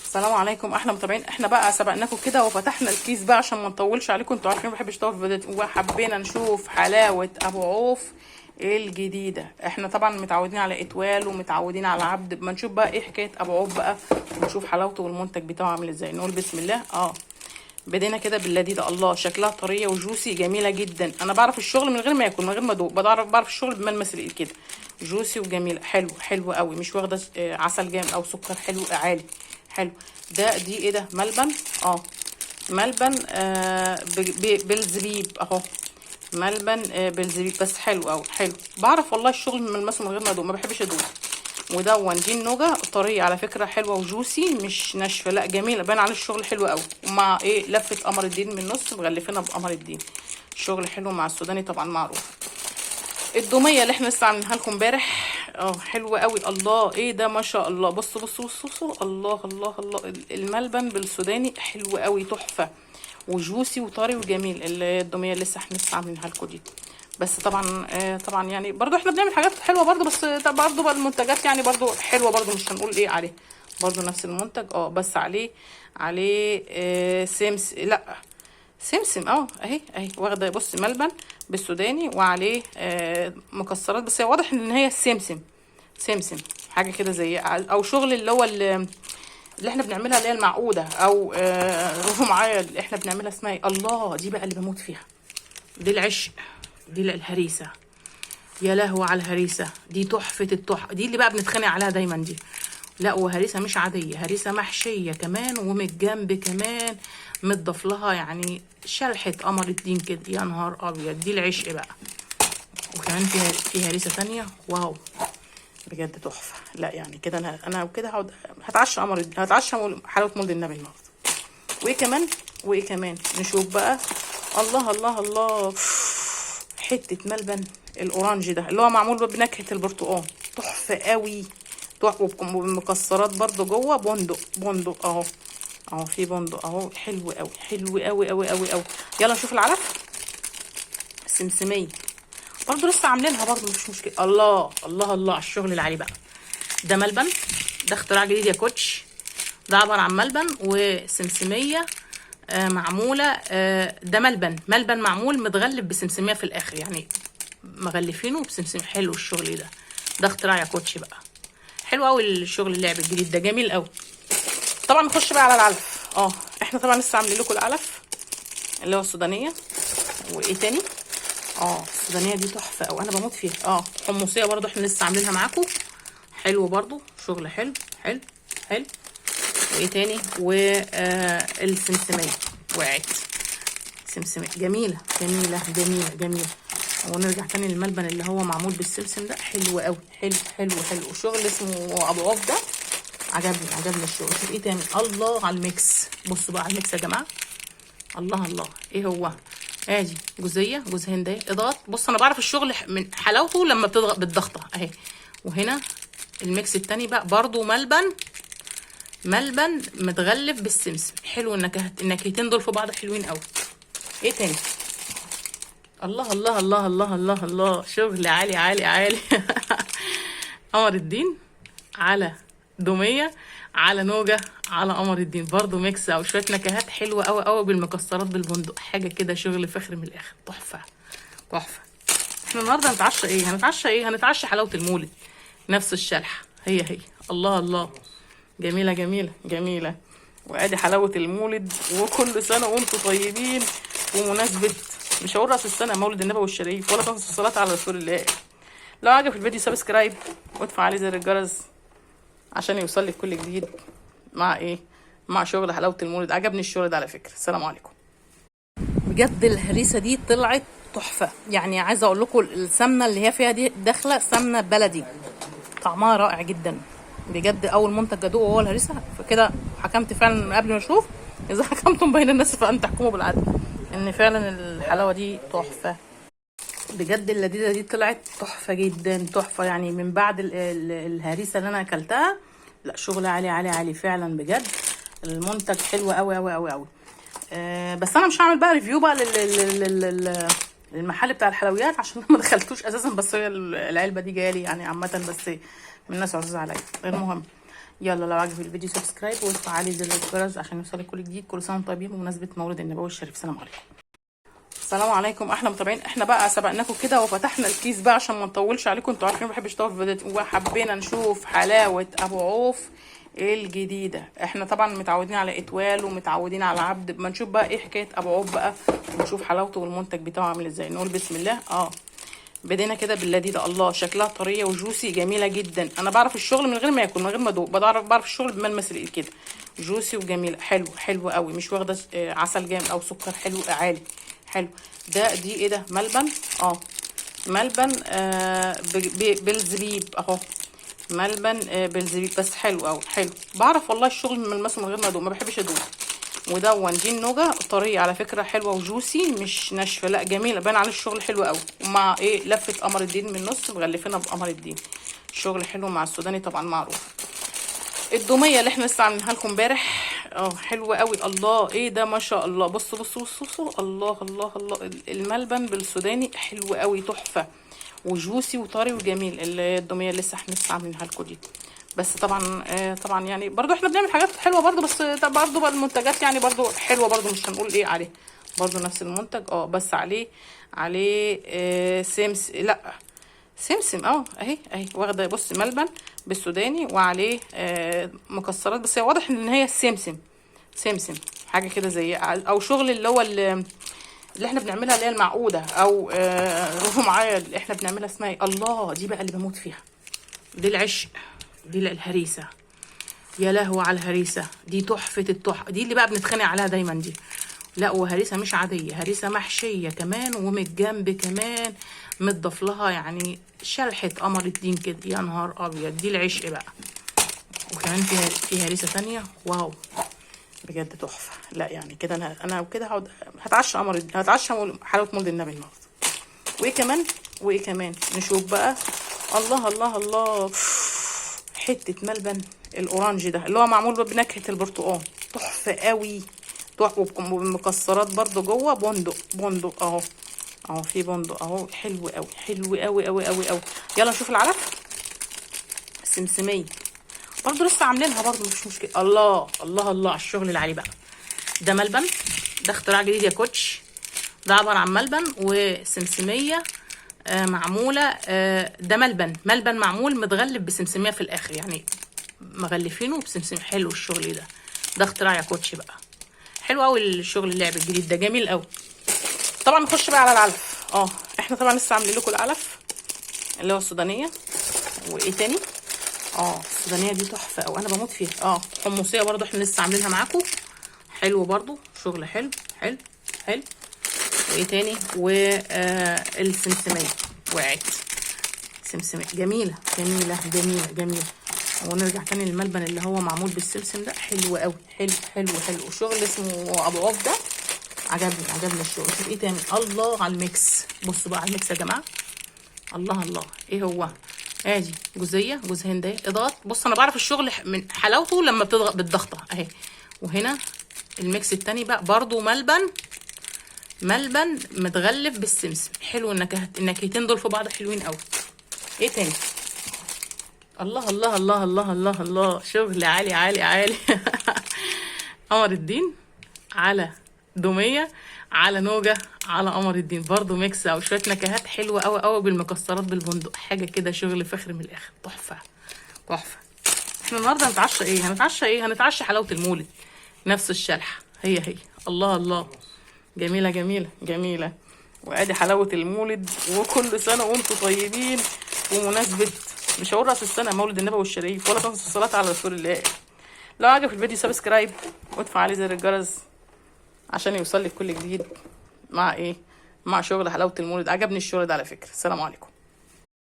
السلام عليكم احلى متابعين. احنا بقى سبقناكم كده وفتحنا الكيس بقى عشان ما نطولش عليكم، انتوا عارفين ما بحبش اطول في الفيديوهات، وحبينا نشوف حلاوه ابو عوف الجديده. احنا طبعا متعودين على اتوال ومتعودين على عبد، ما نشوف بقى ايه حكايه ابو عوف بقى ونشوف حلاوته والمنتج بتاعه عامل ازاي. نقول بسم الله. بدينا كده باللذيذه. الله شكلها طريه وجوسي جميله جدا. انا بعرف الشغل من غير ما اكل، من غير ما ادوق، بعرف الشغل بملمس الايد كده. جوسي وجميله، حلو قوي، مش واخده عسل جامد او سكر حلو عالي. حلو. دي ايه ده؟ ملبن. ملبن بالزبيب اهو. ملبن بالزبيب، بس حلو قوي، حلو. بعرف والله الشغل من ملمسه من غير ما ادوق، ما بحبش ادوق. دي النوجه طريه على فكره، حلوه وجوسي، مش ناشفه، لا جميله، باين على الشغل حلو قوي. ومع ايه لفه قمر الدين من النص، مغلفينها بقمر الدين. الشغل حلو مع السوداني طبعا معروف. الدوميه اللي احنا لسه عاملينها لكم امبارح حلوه قوي. الله ايه ده؟ ما شاء الله. بصوا الله الله الله. الملبن بالسوداني حلو قوي، تحفه وجوسي وطري وجميل. الدوميه اللي لسه احنا عاملينها لكم دي. بس طبعا يعني برضو احنا بنعمل حاجات حلوه برضو، بس برضو بقى المنتجات يعني برضو حلوه برضو، مش هنقول ايه عليه. برضو نفس المنتج بس عليه سمسم اهي واخده. بص ملبن بالسوداني وعليه مكسرات، بس واضح ان هي سمسم حاجه كده زي او شغل اللي هو اللي احنا بنعملها اللي هي المعقوده، او روحوا معايا اللي احنا بنعملها اسمها ايه. الله دي بقى اللي بموت فيها، دي العشق، دي الهريسه. يا لهوي على الهريسه دي، تحفه التحفه دي، اللي بقى بنتخانق عليها دايما دي. لا وهريسه مش عاديه، هريسه محشيه كمان، ومن الجنب كمان متضاف لها يعني شلحه قمر الدين كده. يا نهار ابيض، دي العشق بقى. وكمان فيها هريسه ثانيه، واو بجد تحفه. لا يعني كده انا كده هقعد هتعشى حلاوه مولد النبي النهارده. وايه كمان نشوف بقى. الله الله الله. حته ملبن الاورانج ده اللي هو معمول بنكهه البرتقال، تحفه قوي. وبمكسرات برضو جوه، بندق اهو في بندق اهو، حلو قوي. يلا نشوف العلف. السمسميه برضو لسه عاملينها برضو، مش مشكله. الله الله الله على الشغل اللي عليه بقى. ده ملبن، ده اختراع جديد يا كوتش. ده عباره عن ملبن وسمسميه معموله. ده ملبن معمول متغلف بسمسميه في الاخر، يعني مغلفينه بسمسم. حلو الشغل ده اختراع يا كوتش بقى. حلو قوي الشغل اللعب الجديد ده، جميل قوي. طبعا نخش بقى على العلف. احنا طبعا لسه عاملين لكم العلف اللي هو السودانيه. وايه تاني؟ السودانيه دي تحفه قوي، انا بموت فيها. حمصيه برضو احنا لسه عاملينها معاكم، حلو برضو، شغل حلو. وايه تاني؟ والسمسميه وقعت. سمسميه جميله. ونرجع تاني للملبن اللي هو معمول بالسمسم ده، حلو قوي، حلو. الشغل اسمه ابو عوف ده عجبني الشغل. شوف ايه تاني. الله على الميكس. بصوا بقى على الميكس يا جماعه. الله ايه هو؟ ادي جوز هند اهي اضغط. بص انا بعرف الشغل من حلاوته لما بتضغط بالضغطه اهي. وهنا الميكس التاني بقى برضو ملبن متغلف بالسمسم. حلو. النكهتين دول في بعض حلوين قوي. ايه تاني؟ الله الله الله الله الله الله. شغل عالي. قمر الدين على دوميه على نوجه على قمر الدين، برضو ميكس او شويه نكهات حلوه قوي بالمكسرات بالبندق، حاجه كده شغل فخر من الاخر، تحفه. احنا النهارده هنتعشى حلاوه المولد، نفس الشلحه هي. الله جميله. وادي حلاوه المولد. وكل سنه وانتم طيبين. ومناسبه مش هقول راس السنه، مولد النبوي الشريف، ولا تنسوا الصلاه على رسول الله. لو عجبك الفيديو سبسكرايب وادفع عليه زر الجرس عشان يوصل لك كل جديد مع شغل حلاوه المولد. عجبني الشغل ده على فكره. السلام عليكم. بجد الهريسه دي طلعت تحفه، يعني عايزه اقول لكم السمنه اللي هي فيها دي داخله سمنه بلدي، طعمها رائع جدا بجد. اول منتج ادوقه هو الهريسه، فكده حكمت فعلا قبل ما اشوف. اذا حكمتم بين الناس فان تحكموا بالعدل، ان فعلا الحلاوه دي تحفه بجد. اللذيذه دي طلعت تحفه جدا، تحفه يعني. من بعد الهريسه اللي انا اكلتها، لا شغل عالي فعلا بجد. المنتج حلو قوي. بس انا مش هعمل بقى ريفيو بقى للمحل بتاع الحلويات عشان ما دخلتوش اساسا، بس هي العلبه دي جالي يعني عامه، بس من ناس عزيزه عليا. المهم يلا لو عجبك الفيديو سبسكرايب وتفعلي زر الجرس عشان يوصلك كل جديد. كل سنه وانتم طيبين بمناسبه مولد النبوي الشريف. سلام عليكم. السلام عليكم احلى متابعين. احنا بقى سبقناكم كده وفتحنا الكيس بقى عشان ما نطولش عليكم، انتوا عارفين ما بحبش اطول في فيديوهات، وحبينا نشوف حلاوه ابو عوف الجديده. احنا طبعا متعودين على اتوال ومتعودين على عبد، ما نشوف بقى ايه حكايه ابو عوف بقى ونشوف حلاوته والمنتج بتاعه عامل ازاي. نقول بسم الله. بدينا كده باللذيذه. الله شكلها طريه وجوسي جميله جدا. انا بعرف الشغل من غير ما ياكل، من غير ما ادوق، بعرف الشغل بملمس الايد كده. جوسي وجميله، حلو قوي، مش واخده عسل جامد او سكر حلو عالي. حلو. دي ايه ده؟ ملبن. ملبن بالزبيب اهو. ملبن بالزبيب بس حلو قوي. حلو. بعرف والله الشغل من ملمسه من غير ما ادوق، ما بحبش ادوق. دي النوجه طريه على فكره، حلوه وجوسي مش ناشفه، لا جميله، باين عليه الشغل حلو قوي. ومع ايه لفه قمر الدين من النص، مغلفينها بقمر الدين. الشغل حلو مع السوداني طبعا معروف. الدوميه اللي احنا لسه عاملينها لكم امبارح حلوه قوي. الله ايه ده ما شاء الله. بصوا الله. الملبن بالسوداني حلو قوي، تحفه وجوسي وطري وجميل. الدوميه اللي احنا لسه عاملينها لكم دي. بس طبعا يعني برضو احنا بنعمل حاجات حلوه برضو، بس برضو بقى المنتجات يعني برضو حلوه برضو، مش هنقول ايه عليه، برضو نفس المنتج بس عليه سمسم اهي واخده. بص ملبن بالسوداني وعليه مكسرات، بس واضح ان هي سمسم حاجه كده زي او شغل اللي هو اللي احنا بنعملها اللي هي المعقوده، او روحوا معايا اللي احنا بنعملها اسمها ايه. الله دي بقى اللي بموت فيها، دي العشق، دي الهريسه. يا لهوي على الهريسه دي، تحفه التحفه دي اللي بقى بنتخانق عليها دايما دي. لا وهريسه مش عاديه، هريسه محشيه كمان، ومن الجنب كمان متضاف لها يعني شلحه قمر الدين كده. يا نهار ابيض، دي العشق بقى. وكمان فيها هريسه ثانيه، واو بجد تحفه. لا يعني كده انا كده هقعد هتعشى حلاوه مولد النبي النهارده. وايه كمان نشوف بقى. الله حته ملبن الاورانج ده اللي هو معمول بنكهه البرتقال، تحفه قوي. تحفه ومكسرات برده جوه، بندق اهو في بندق اهو، حلو قوي. يلا نشوف العلف. السمسميه برضو لسه عاملينها برضو، مش مشكله. الله على الشغل اللي عليه بقى. ده ملبن، ده اختراع جديد يا كوتش. ده عباره عن ملبن وسمسميه معموله. ده ملبن معمول متغلف بسمسميه في الاخر، يعني مغلفينه بسمسميه. حلو الشغل ده اختراع يا كوتش بقى. حلو قوي الشغل اللعب الجديد ده، جميل قوي. طبعا نخش بقى على العلف. احنا طبعا لسه عاملين لكم العلف اللي هو السودانيه. وايه تاني؟ السودانيه دي تحفه قوي، انا بموت فيها. حمصيه برضو احنا لسه عاملينها معاكم، حلو برضو شغل حلو. وايه تاني؟ والسمسميه وقعت. سمسميه جميله. ونرجع تاني للملبن اللي هو معمول بالسمسم ده، حلو قوي. حلو. شغل اسمه ابو عوف ده، عجبني الشغل. شوف ايه تاني. الله على الميكس. بصوا بقى على الميكس يا جماعه. الله ايه هو؟ ادي جوز هنديه اضغط. بص انا بعرف الشغل من حلاوته لما بتضغط بالضغطه اهي. وهنا الميكس التاني بقى برضو ملبن متغلف بالسمسم. حلو النكهتين دول في بعض حلوين قوي. ايه تاني؟ الله شغل عالي. قمر الدين على دوميه على نوجه على قمر الدين، برضو ميكس او شويه نكهات حلوه قوي بالمكسرات بالبندق، حاجه كده شغل فخر من الاخر، تحفه. احنا النهارده هنتعشى حلاوه المولد، نفس الشلحه هي. الله جميله. وادي حلاوه المولد. وكل سنه وانتم طيبين بمناسبه، مش هقول راس السنه، مولد النبوي الشريف. ولا تنسوا الصلاه على رسول الله. لو عجبك الفيديو سبسكرايب وتفعلي زر الجرس عشان يوصلك كل جديد مع شغل حلاوه المولد. عجبني الشغل ده على فكره. السلام عليكم.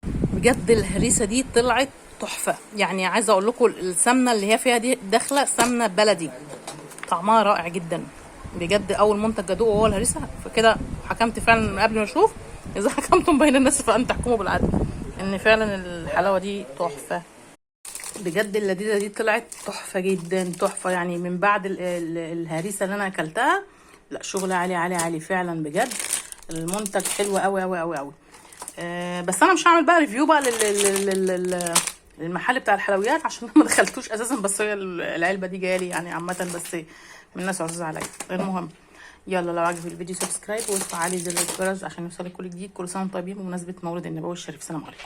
بجد الهريسه دي طلعت تحفه. يعني عايزه اقول لكم السمنه اللي هي فيها دي داخله سمنه بلدي، طعمها رائع جدا بجد. اول منتج ادوقه هو الهريسه، فكده حكمت فعلا قبل ما اشوف. اذا حكمتم بين الناس فان تحكموا بالعدل، ان فعلا الحلاوه دي تحفه بجد. اللذيذه دي طلعت تحفه جدا، تحفه يعني. من بعد الهريسه اللي انا اكلتها، لا شغل عالي فعلا بجد. المنتج حلو قوي. بس انا مش هعمل بقى ريفيو بقى المحل بتاع الحلويات عشان ما دخلتوش اساسا، بس هي العلبه دي جالي يعني عامه، بس من ناس عزيزه عليا. المهم يلا، لو عجبك الفيديو سبسكرايب وافعلي زر الجرس عشان يوصلك كل جديد. كل سنه وانتم طيبين بمناسبه مولد النبوي الشريف. سلام عليكم.